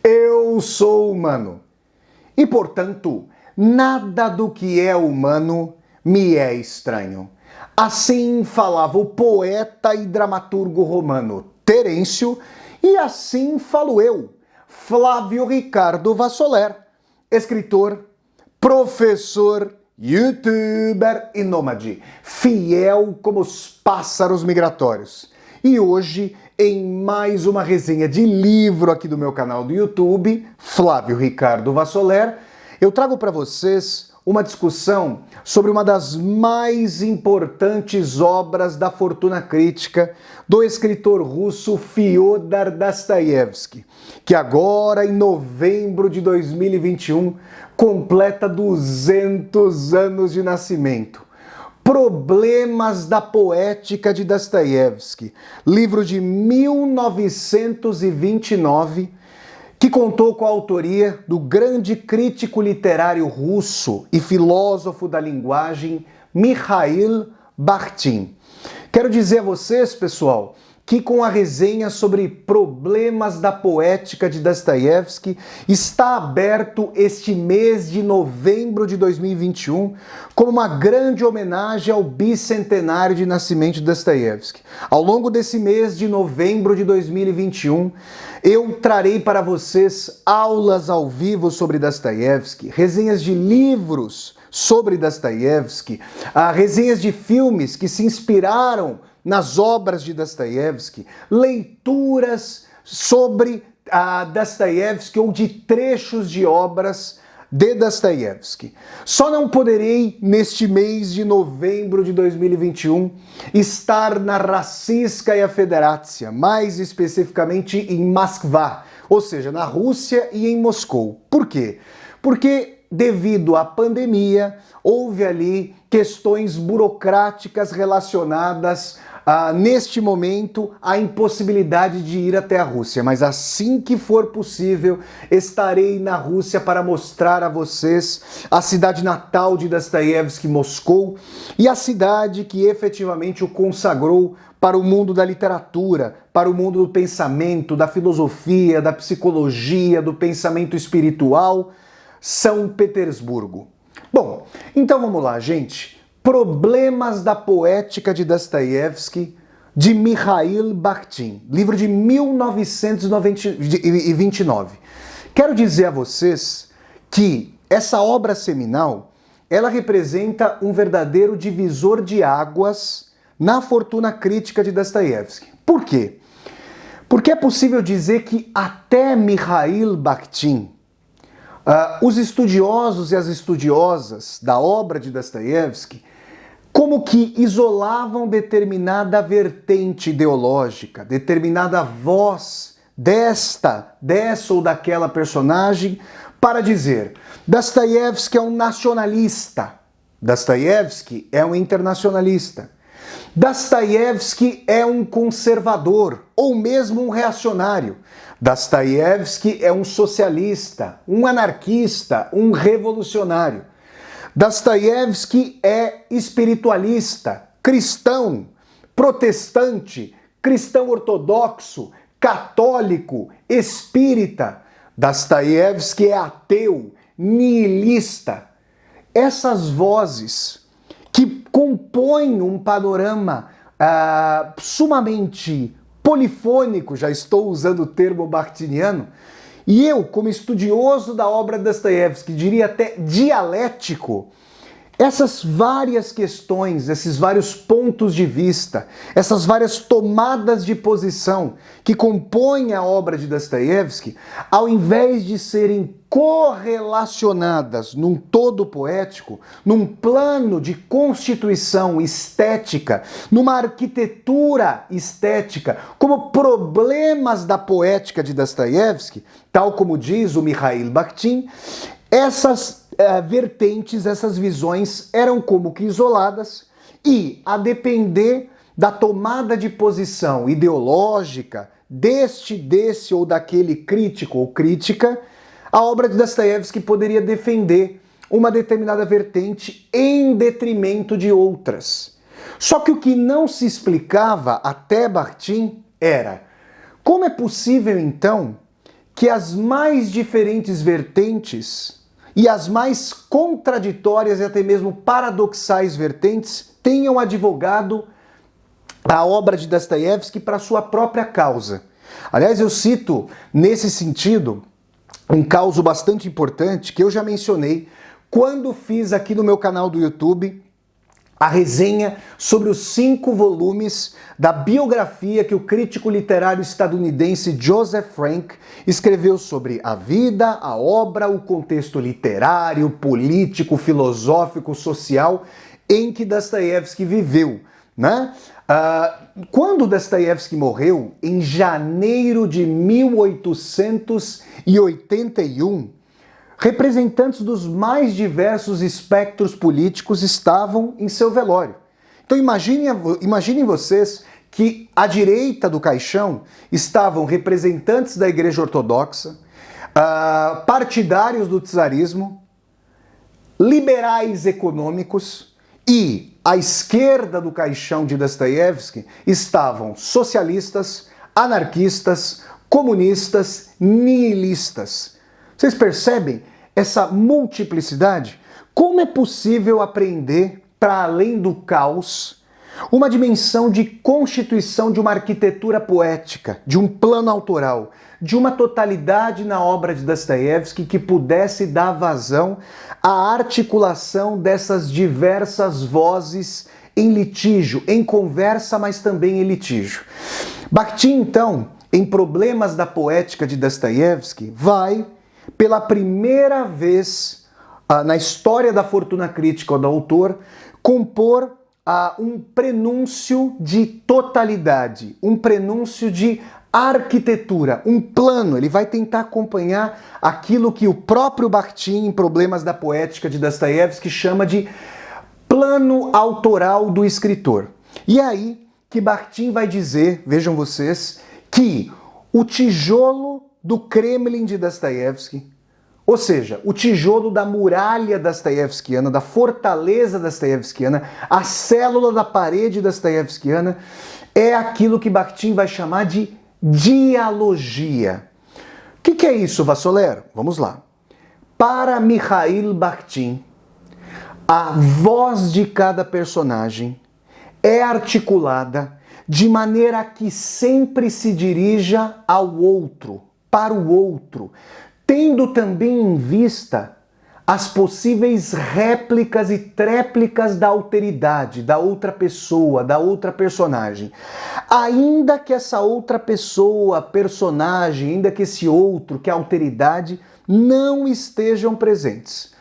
Eu sou humano e, portanto, nada do que é humano me é estranho. Assim falava o poeta e dramaturgo romano Terêncio, e assim falo eu, Flávio Ricardo Vassoler, escritor, professor, youtuber e nômade, fiel como os pássaros migratórios. E hoje, em mais uma resenha de livro aqui do meu canal do YouTube, Flávio Ricardo Vassoler, eu trago para vocês uma discussão sobre uma das mais importantes obras da fortuna crítica do escritor russo Fyodor Dostoiévski, que agora, em novembro de 2021, completa 200 anos de nascimento. Problemas da Poética de Dostoiévski, livro de 1929, que contou com a autoria do grande crítico literário russo e filósofo da linguagem Mikhail Bakhtin. Quero dizer a vocês, pessoal, que com a resenha sobre Problemas da Poética de Dostoiévski está aberto este mês de novembro de 2021 como uma grande homenagem ao bicentenário de nascimento de Dostoiévski. Ao longo desse mês de novembro de 2021, eu trarei para vocês aulas ao vivo sobre Dostoiévski, resenhas de livros sobre Dostoiévski, resenhas de filmes que se inspiraram nas obras de Dostoiévski, leituras sobre Dostoiévski ou de trechos de obras de Dostoiévski. Só não poderei, neste mês de novembro de 2021, estar na Rossiyskaya Federacja, mais especificamente em Moskva, ou seja, na Rússia e em Moscou. Por quê? Porque devido à pandemia, houve ali questões burocráticas relacionadas neste momento, a impossibilidade de ir até a Rússia, mas assim que for possível, estarei na Rússia para mostrar a vocês a cidade natal de Dostoiévski, Moscou, e a cidade que efetivamente o consagrou para o mundo da literatura, para o mundo do pensamento, da filosofia, da psicologia, do pensamento espiritual, São Petersburgo. Bom, então vamos lá, gente. Problemas da Poética de Dostoiévski, de Mikhail Bakhtin, livro de 1929. Quero dizer a vocês que essa obra seminal, ela representa um verdadeiro divisor de águas na fortuna crítica de Dostoiévski. Por quê? Porque é possível dizer que até Mikhail Bakhtin, os estudiosos e as estudiosas da obra de Dostoiévski como que isolavam determinada vertente ideológica, determinada voz dessa ou daquela personagem para dizer: Dostoiévski é um nacionalista, Dostoiévski é um internacionalista, Dostoiévski é um conservador ou mesmo um reacionário, Dostoiévski é um socialista, um anarquista, um revolucionário. Dostoiévski é espiritualista, cristão, protestante, cristão ortodoxo, católico, espírita. Dostoiévski é ateu, nihilista. Essas vozes que compõem um panorama sumamente polifônico, já estou usando o termo bakhtiniano, e eu, como estudioso da obra de Dostoiévski, diria até dialético, essas várias questões, esses vários pontos de vista, essas várias tomadas de posição que compõem a obra de Dostoiévski, ao invés de serem correlacionadas num todo poético, num plano de constituição estética, numa arquitetura estética, como problemas da poética de Dostoiévski, tal como diz o Mikhail Bakhtin, essas vertentes, essas visões eram como que isoladas e, a depender da tomada de posição ideológica desse ou daquele crítico ou crítica, a obra de Dostoiévski poderia defender uma determinada vertente em detrimento de outras. Só que o que não se explicava até Bakhtin era como é possível, então, que as mais diferentes vertentes e as mais contraditórias e até mesmo paradoxais vertentes tenham advogado a obra de Dostoiévski para sua própria causa. Aliás, eu cito nesse sentido um caso bastante importante que eu já mencionei quando fiz aqui no meu canal do YouTube a resenha sobre os 5 volumes da biografia que o crítico literário estadunidense Joseph Frank escreveu sobre a vida, a obra, o contexto literário, político, filosófico, social em que Dostoiévski viveu, né? Quando Dostoiévski morreu, em janeiro de 1881, representantes dos mais diversos espectros políticos estavam em seu velório. Então imaginem vocês que à direita do caixão estavam representantes da Igreja Ortodoxa, partidários do czarismo, liberais econômicos, e à esquerda do caixão de Dostoiévski estavam socialistas, anarquistas, comunistas, nihilistas. Vocês percebem essa multiplicidade? Como é possível apreender, para além do caos, uma dimensão de constituição de uma arquitetura poética, de um plano autoral, de uma totalidade na obra de Dostoiévski que pudesse dar vazão à articulação dessas diversas vozes em litígio, em conversa, mas também em litígio. Bakhtin, então, em Problemas da Poética de Dostoiévski, vai pela primeira vez na história da fortuna crítica do autor, compor um prenúncio de totalidade, um prenúncio de arquitetura, um plano. Ele vai tentar acompanhar aquilo que o próprio Bakhtin, em Problemas da Poética de Dostoiévski, chama de plano autoral do escritor. E é aí que Bakhtin vai dizer, vejam vocês, que o tijolo do Kremlin de Dostoiévski, ou seja, o tijolo da muralha dostoiévskiana, da fortaleza dostoiévskiana, a célula da parede dostoiévskiana, é aquilo que Bakhtin vai chamar de dialogia. O que é isso, Vassolero? Vamos lá. Para Mikhail Bakhtin, a voz de cada personagem é articulada de maneira que sempre se dirija ao outro, para o outro, tendo também em vista as possíveis réplicas e tréplicas da alteridade, da outra pessoa, da outra personagem. Ainda que essa outra pessoa, personagem, ainda que esse outro, que a alteridade, não estejam presentes.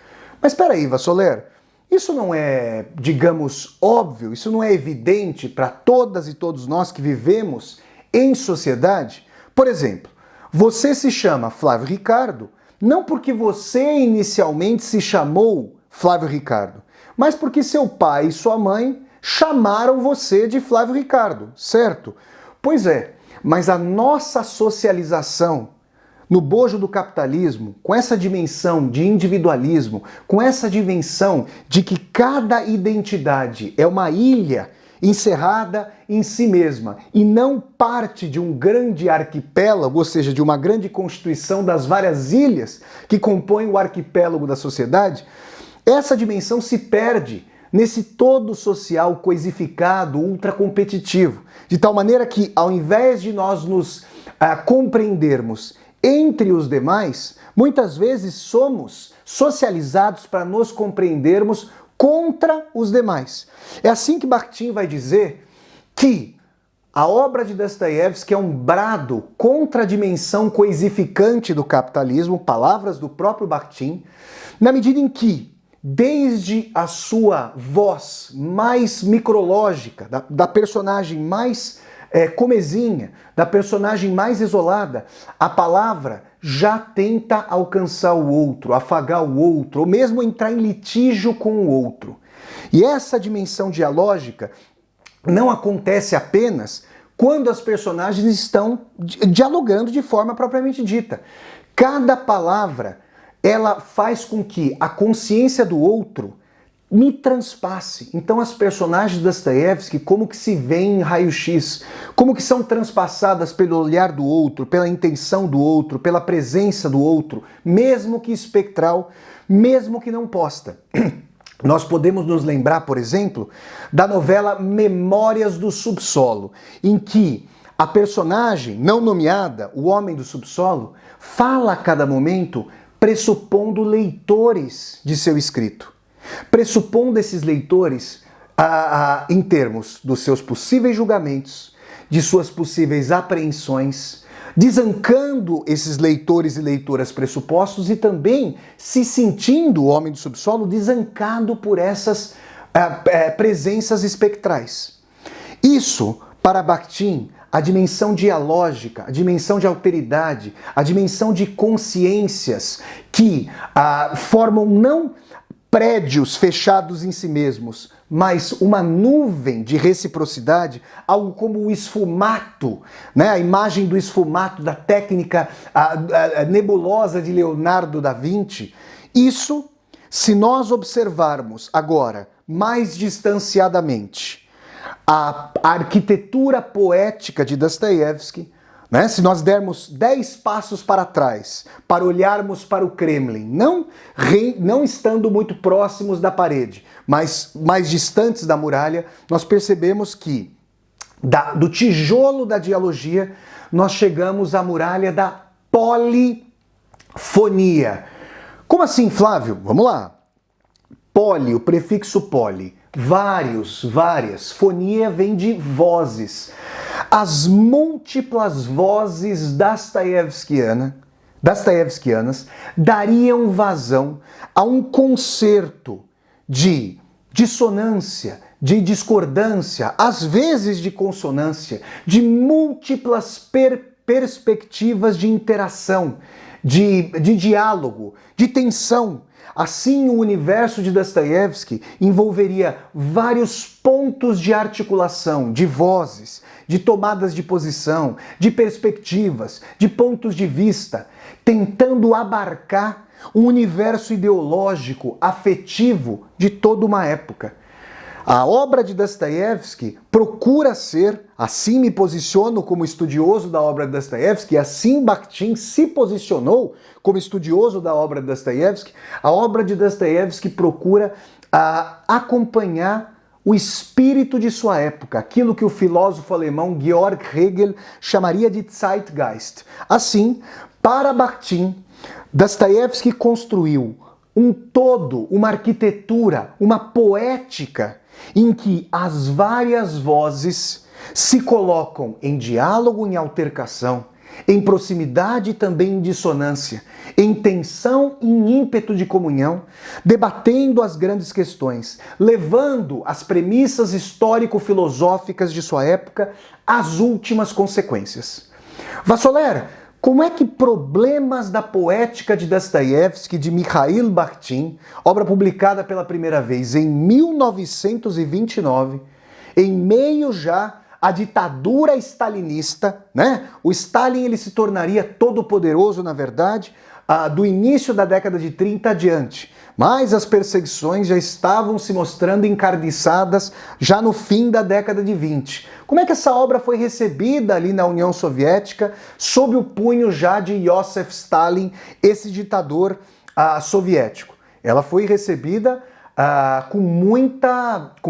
Mas espera aí, Vassolero, isso não é, digamos, óbvio, isso não é evidente para todas e todos nós que vivemos em sociedade? Por exemplo, você se chama Flávio Ricardo, não porque você inicialmente se chamou Flávio Ricardo, mas porque seu pai e sua mãe chamaram você de Flávio Ricardo, certo? Pois é, mas a nossa socialização no bojo do capitalismo, com essa dimensão de individualismo, com essa dimensão de que cada identidade é uma ilha encerrada em si mesma e não parte de um grande arquipélago, ou seja, de uma grande constituição das várias ilhas que compõem o arquipélago da sociedade, essa dimensão se perde nesse todo social coisificado, ultracompetitivo, de tal maneira que, ao invés de nós nos compreendermos entre os demais, muitas vezes somos socializados para nos compreendermos contra os demais. É assim que Bakhtin vai dizer que a obra de Dostoiévski é um brado contra a dimensão coisificante do capitalismo, palavras do próprio Bakhtin, na medida em que, desde a sua voz mais micrológica, da personagem mais comezinha, da personagem mais isolada, a palavra já tenta alcançar o outro, afagar o outro, ou mesmo entrar em litígio com o outro. E essa dimensão dialógica não acontece apenas quando as personagens estão dialogando de forma propriamente dita. Cada palavra, ela faz com que a consciência do outro me transpasse. Então as personagens de Dostoiévski como que se veem em raio-x, como que são transpassadas pelo olhar do outro, pela intenção do outro, pela presença do outro, mesmo que espectral, mesmo que não posta. Nós podemos nos lembrar, por exemplo, da novela Memórias do Subsolo, em que a personagem não nomeada, o homem do subsolo, fala a cada momento pressupondo leitores de seu escrito. Pressupondo esses leitores em termos dos seus possíveis julgamentos, de suas possíveis apreensões, desancando esses leitores e leitoras pressupostos e também se sentindo, o homem do subsolo, desancado por essas presenças espectrais. Isso, para Bakhtin, a dimensão dialógica, a dimensão de alteridade, a dimensão de consciências que formam não prédios fechados em si mesmos, mas uma nuvem de reciprocidade, algo como o esfumato, né? A imagem do esfumato, da técnica nebulosa de Leonardo da Vinci. Isso, se nós observarmos agora, mais distanciadamente, a arquitetura poética de Dostoiévski, né? Se nós dermos 10 passos para trás, para olharmos para o Kremlin, não estando muito próximos da parede, mas mais distantes da muralha, nós percebemos que do tijolo da dialogia, nós chegamos à muralha da polifonia. Como assim, Flávio? Vamos lá. Poli, o prefixo poli, várias. Fonia vem de vozes. As múltiplas vozes dostoiévskianas dariam vazão a um concerto de dissonância, de discordância, às vezes de consonância, de múltiplas perspectivas de interação, de diálogo, de tensão. Assim, o universo de Dostoiévski envolveria vários pontos de articulação, de vozes, de tomadas de posição, de perspectivas, de pontos de vista, tentando abarcar um universo ideológico, afetivo de toda uma época. A obra de Dostoiévski procura ser, assim me posiciono como estudioso da obra de Dostoiévski, assim Bakhtin se posicionou como estudioso da obra de Dostoiévski, a obra de Dostoiévski procura acompanhar o espírito de sua época, aquilo que o filósofo alemão Georg Hegel chamaria de Zeitgeist. Assim, para Bakhtin, Dostoiévski construiu um todo, uma arquitetura, uma poética em que as várias vozes se colocam em diálogo, em altercação, em proximidade e também em dissonância, em tensão e em ímpeto de comunhão, debatendo as grandes questões, levando as premissas histórico-filosóficas de sua época às últimas consequências. Vassoler, como é que Problemas da Poética de Dostoiévski, de Mikhail Bakhtin, obra publicada pela primeira vez em 1929, em meio já à ditadura stalinista, né? O Stalin ele se tornaria todo poderoso, na verdade, do início da década de 30 adiante. Mas as perseguições já estavam se mostrando encarniçadas já no fim da década de 20. Como é que essa obra foi recebida ali na União Soviética, sob o punho já de Joseph Stalin, esse ditador soviético? Ela foi recebida com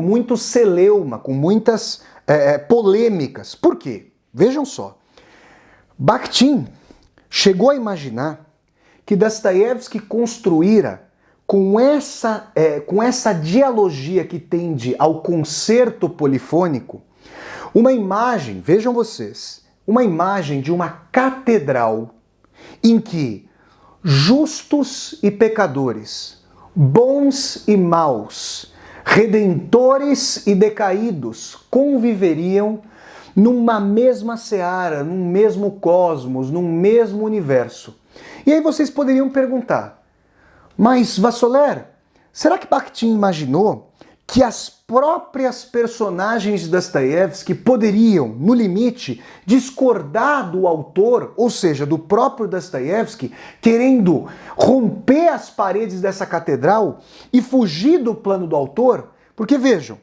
muito celeuma, com muitas polêmicas. Por quê? Vejam só. Bakhtin chegou a imaginar que Dostoiévski construíra com essa dialogia que tende ao concerto polifônico, uma imagem, vejam vocês, uma imagem de uma catedral em que justos e pecadores, bons e maus, redentores e decaídos conviveriam numa mesma seara, num mesmo cosmos, num mesmo universo. E aí vocês poderiam perguntar, mas Vassoler, será que Bakhtin imaginou que as próprias personagens de Dostoiévski poderiam, no limite, discordar do autor, ou seja, do próprio Dostoiévski, querendo romper as paredes dessa catedral e fugir do plano do autor? Porque vejam,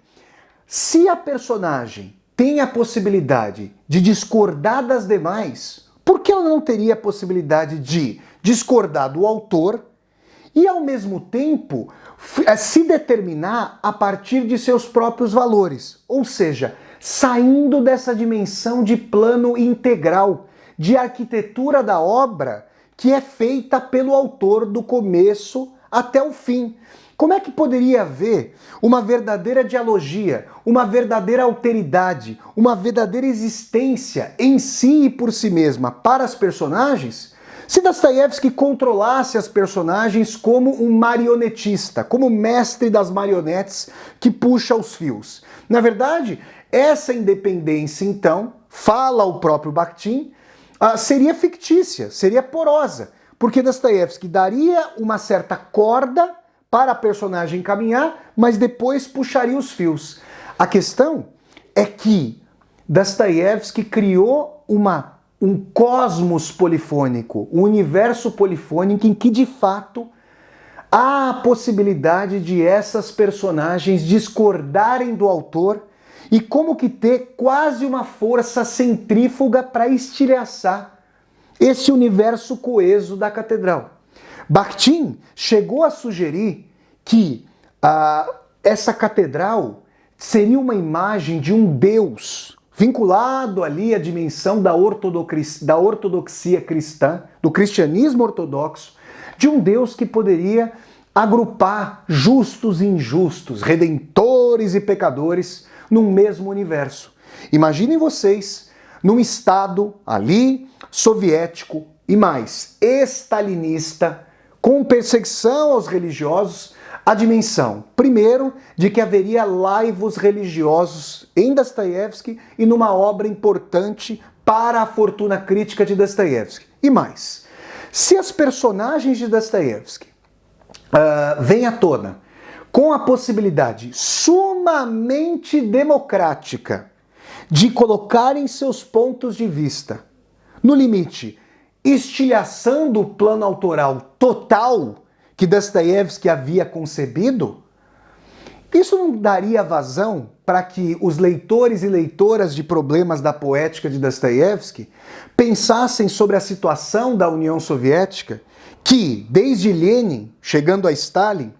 se a personagem tem a possibilidade de discordar das demais, por que ela não teria a possibilidade de discordar do autor e, ao mesmo tempo, se determinar a partir de seus próprios valores? Ou seja, saindo dessa dimensão de plano integral, de arquitetura da obra que é feita pelo autor do começo até o fim. Como é que poderia haver uma verdadeira dialogia, uma verdadeira alteridade, uma verdadeira existência em si e por si mesma para as personagens, se Dostoiévski controlasse as personagens como um marionetista, como mestre das marionetes que puxa os fios? Na verdade, essa independência, então, fala o próprio Bakhtin, seria fictícia, seria porosa, porque Dostoiévski daria uma certa corda para a personagem caminhar, mas depois puxaria os fios. A questão é que Dostoiévski criou um cosmos polifônico, um universo polifônico em que, de fato, há a possibilidade de essas personagens discordarem do autor e como que ter quase uma força centrífuga para estilhaçar esse universo coeso da catedral. Bakhtin chegou a sugerir que essa catedral seria uma imagem de um Deus vinculado ali à dimensão da ortodoxia cristã, do cristianismo ortodoxo, de um Deus que poderia agrupar justos e injustos, redentores e pecadores num mesmo universo. Imaginem vocês num estado ali soviético e mais stalinista, com perseguição aos religiosos, a dimensão, primeiro, de que haveria laivos religiosos em Dostoiévski e numa obra importante para a fortuna crítica de Dostoiévski. E mais, se as personagens de Dostoiévski vêm à tona com a possibilidade sumamente democrática de colocarem seus pontos de vista, no limite, estilhaçando o plano autoral total que Dostoiévski havia concebido, isso não daria vazão para que os leitores e leitoras de Problemas da Poética de Dostoiévski pensassem sobre a situação da União Soviética, que, desde Lenin, chegando a Stalin,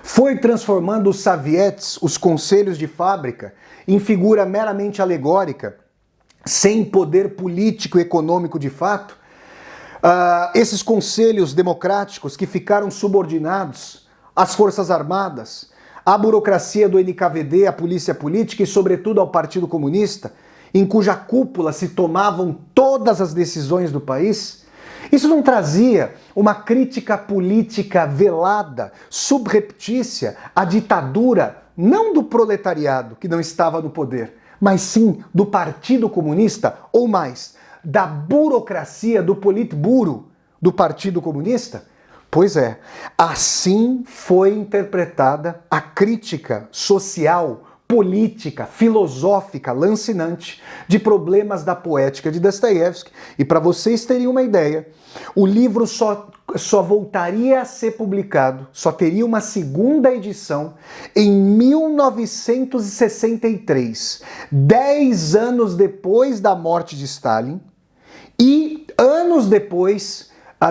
foi transformando os soviets, os conselhos de fábrica, em figura meramente alegórica, sem poder político e econômico de fato? Esses conselhos democráticos que ficaram subordinados às Forças Armadas, à burocracia do NKVD, à polícia política e, sobretudo, ao Partido Comunista, em cuja cúpula se tomavam todas as decisões do país, isso não trazia uma crítica política velada, subreptícia à ditadura, não do proletariado que não estava no poder, mas sim do Partido Comunista, ou mais, da burocracia do Politburo do Partido Comunista? Pois é, assim foi interpretada a crítica social, política, filosófica, lancinante de Problemas da Poética de Dostoiévski. E para vocês terem uma ideia, o livro só voltaria a ser publicado, só teria uma segunda edição em 1963, 10 anos depois da morte de Stalin e anos depois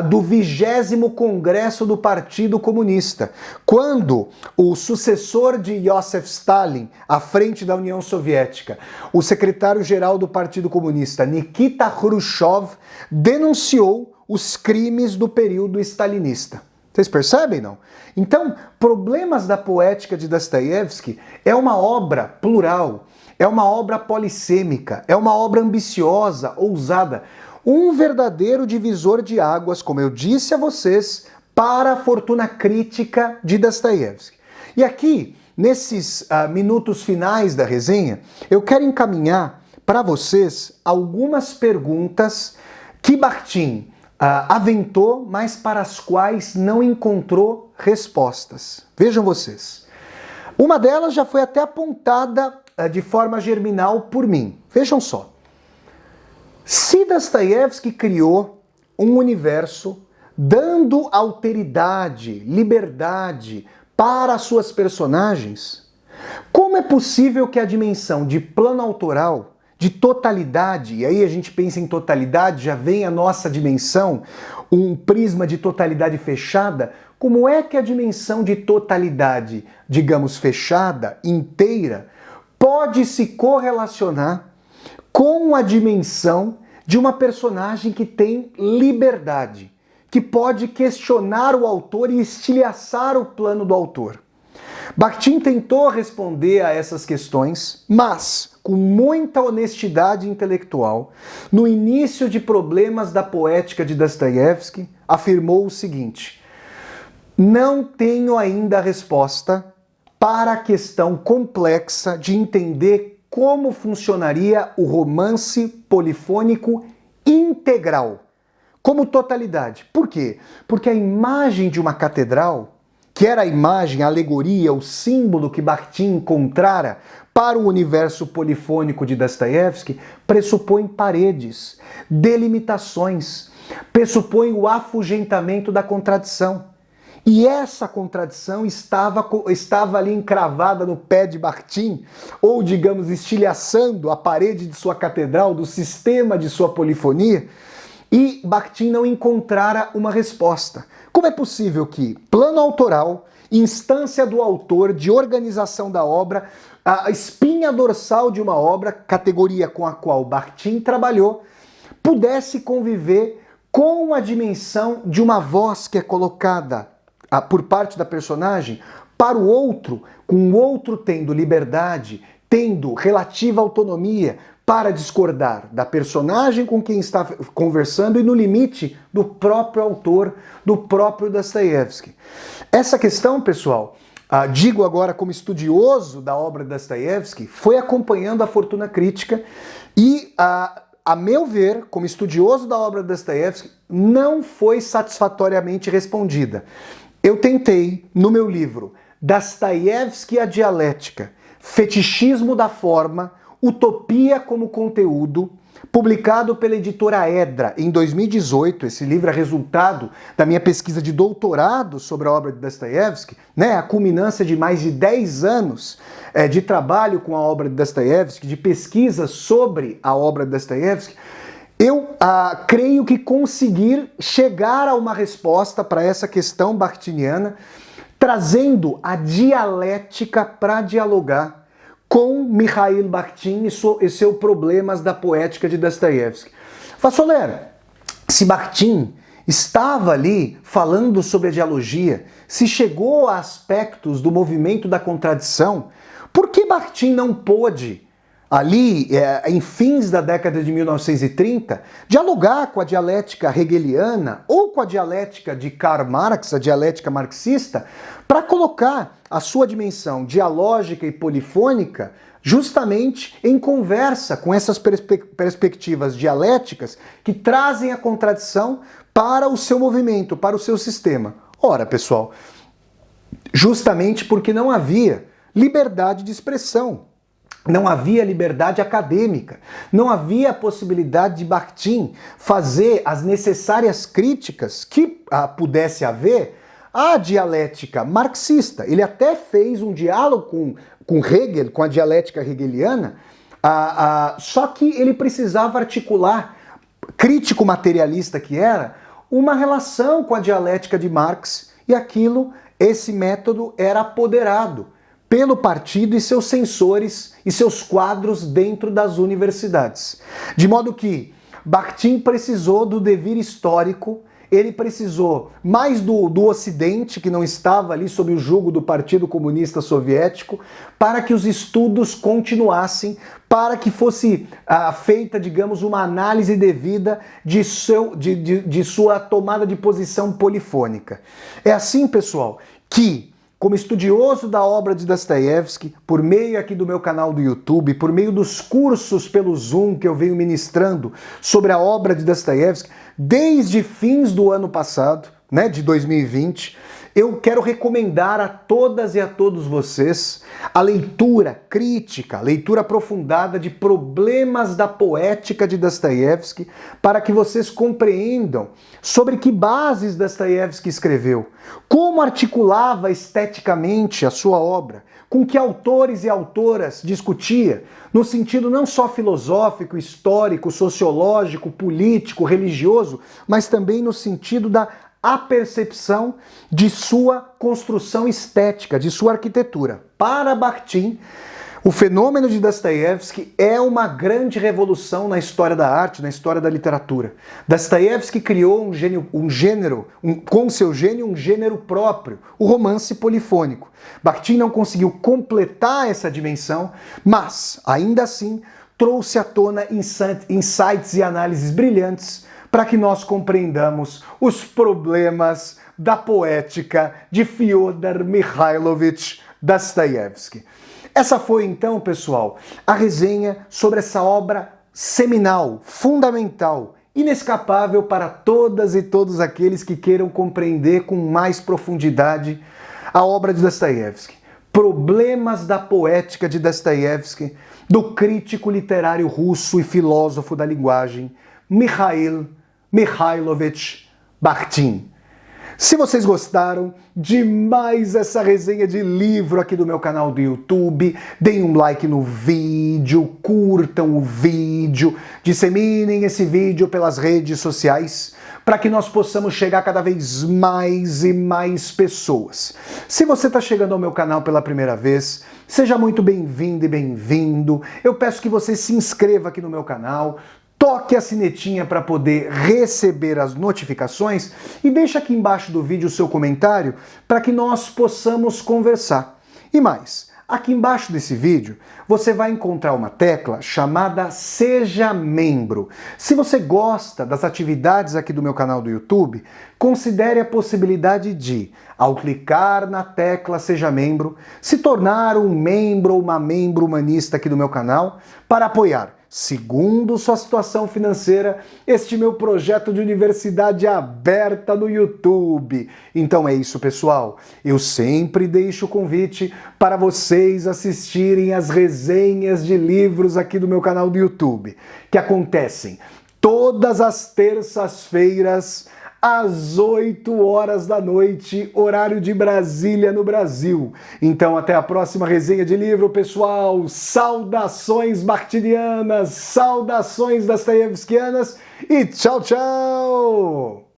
do 20º Congresso do Partido Comunista, quando o sucessor de Joseph Stalin, à frente da União Soviética, o secretário-geral do Partido Comunista, Nikita Khrushchev, denunciou os crimes do período stalinista. Vocês percebem, não? Então, Problemas da Poética de Dostoiévski é uma obra plural, é uma obra polissêmica, é uma obra ambiciosa, ousada, um verdadeiro divisor de águas, como eu disse a vocês, para a fortuna crítica de Dostoiévski. E aqui, nesses minutos finais da resenha, eu quero encaminhar para vocês algumas perguntas que Bakhtin aventou, mas para as quais não encontrou respostas. Vejam vocês. Uma delas já foi até apontada de forma germinal por mim. Vejam só. Se Dostoiévski criou um universo dando alteridade, liberdade para suas personagens, como é possível que a dimensão de plano autoral, de totalidade, e aí a gente pensa em totalidade, já vem a nossa dimensão, um prisma de totalidade fechada, como é que a dimensão de totalidade, digamos, fechada, inteira, pode se correlacionar com a dimensão de uma personagem que tem liberdade, que pode questionar o autor e estilhaçar o plano do autor? Bakhtin tentou responder a essas questões, mas com muita honestidade intelectual, no início de Problemas da Poética de Dostoiévski, afirmou o seguinte: não tenho ainda a resposta para a questão complexa de entender como funcionaria o romance polifônico integral, como totalidade. Por quê? Porque a imagem de uma catedral, que era a imagem, a alegoria, o símbolo que Bakhtin encontrara para o universo polifônico de Dostoiévski, pressupõe paredes, delimitações, pressupõe o afugentamento da contradição. E essa contradição estava ali encravada no pé de Bakhtin, ou, digamos, estilhaçando a parede de sua catedral, do sistema de sua polifonia, e Bakhtin não encontrara uma resposta. Como é possível que plano autoral, instância do autor, de organização da obra, a espinha dorsal de uma obra, categoria com a qual Bakhtin trabalhou, pudesse conviver com a dimensão de uma voz que é colocada por parte da personagem para o outro, com o outro tendo liberdade, tendo relativa autonomia para discordar da personagem com quem está conversando e, no limite, do próprio autor, do próprio Dostoiévski. Essa questão, pessoal, digo agora como estudioso da obra de Dostoiévski, foi acompanhando a fortuna crítica e, a meu ver, como estudioso da obra de Dostoiévski, não foi satisfatoriamente respondida. Eu tentei, no meu livro, Dostoiévski, a Dialética, Fetichismo da Forma, Utopia como Conteúdo, publicado pela editora Edra em 2018. Esse livro é resultado da minha pesquisa de doutorado sobre a obra de Dostoiévski, a culminância de mais de 10 anos de trabalho com a obra de Dostoiévski, de pesquisa sobre a obra de Dostoiévski. Eu creio que conseguir chegar a uma resposta para essa questão bakhtiniana, trazendo a dialética para dialogar com Mikhail Bakhtin e seu Problemas da Poética de Dostoiévski. Vassoler, se Bakhtin estava ali falando sobre a dialogia, se chegou a aspectos do movimento da contradição, por que Bakhtin não pôde, ali, em fins da década de 1930, dialogar com a dialética hegeliana ou com a dialética de Karl Marx, a dialética marxista, para colocar a sua dimensão dialógica e polifônica justamente em conversa com essas perspectivas dialéticas que trazem a contradição para o seu movimento, para o seu sistema? Ora, pessoal, justamente porque não havia liberdade de expressão. Não havia liberdade acadêmica, não havia a possibilidade de Bakhtin fazer as necessárias críticas que pudesse haver à dialética marxista. Ele até fez um diálogo com Hegel, com a dialética hegeliana, só que ele precisava articular, crítico materialista que era, uma relação com a dialética de Marx, e esse método era apoderado pelo partido e seus censores e seus quadros dentro das universidades. De modo que Bakhtin precisou do devir histórico, ele precisou mais do Ocidente, que não estava ali sob o jugo do Partido Comunista Soviético, para que os estudos continuassem, para que fosse feita, digamos, uma análise devida de sua tomada de posição polifônica. É assim, pessoal, que, como estudioso da obra de Dostoiévski, por meio aqui do meu canal do YouTube, por meio dos cursos pelo Zoom que eu venho ministrando sobre a obra de Dostoiévski, desde fins do ano passado, de 2020, eu quero recomendar a todas e a todos vocês a leitura crítica, a leitura aprofundada de Problemas da Poética de Dostoiévski, para que vocês compreendam sobre que bases Dostoiévski escreveu, como articulava esteticamente a sua obra, com que autores e autoras discutia, no sentido não só filosófico, histórico, sociológico, político, religioso, mas também no sentido da apercepção de sua construção estética, de sua arquitetura. Para Bakhtin, o fenômeno de Dostoiévski é uma grande revolução na história da arte, na história da literatura. Dostoiévski criou um gênero próprio, o romance polifônico. Bakhtin não conseguiu completar essa dimensão, mas, ainda assim, trouxe à tona insights e análises brilhantes para que nós compreendamos os problemas da poética de Fyodor Mikhailovich Dostoiévski. Essa foi então, pessoal, a resenha sobre essa obra seminal, fundamental, inescapável para todas e todos aqueles que queiram compreender com mais profundidade a obra de Dostoiévski. Problemas da Poética de Dostoiévski, do crítico literário russo e filósofo da linguagem, Mikhail Mikhailovich Bakhtin. Se vocês gostaram demais essa resenha de livro aqui do meu canal do YouTube, deem um like no vídeo, curtam o vídeo, disseminem esse vídeo pelas redes sociais, para que nós possamos chegar cada vez mais e mais pessoas. Se você está chegando ao meu canal pela primeira vez, seja muito bem-vindo e bem-vindo. Eu peço que você se inscreva aqui no meu canal, toque a sinetinha para poder receber as notificações e deixe aqui embaixo do vídeo o seu comentário para que nós possamos conversar. E mais, aqui embaixo desse vídeo você vai encontrar uma tecla chamada Seja Membro. Se você gosta das atividades aqui do meu canal do YouTube, considere a possibilidade de, ao clicar na tecla Seja Membro, se tornar um membro ou uma membro humanista aqui do meu canal para apoiar, segundo sua situação financeira, este meu projeto de universidade aberta no YouTube. Então é isso, pessoal. Eu sempre deixo o convite para vocês assistirem as resenhas de livros aqui do meu canal do YouTube, que acontecem todas as terças-feiras, às 8 horas da noite, horário de Brasília, no Brasil. Então, até a próxima resenha de livro, pessoal. Saudações bakhtinianas, saudações dostoiévskianas e tchau, tchau!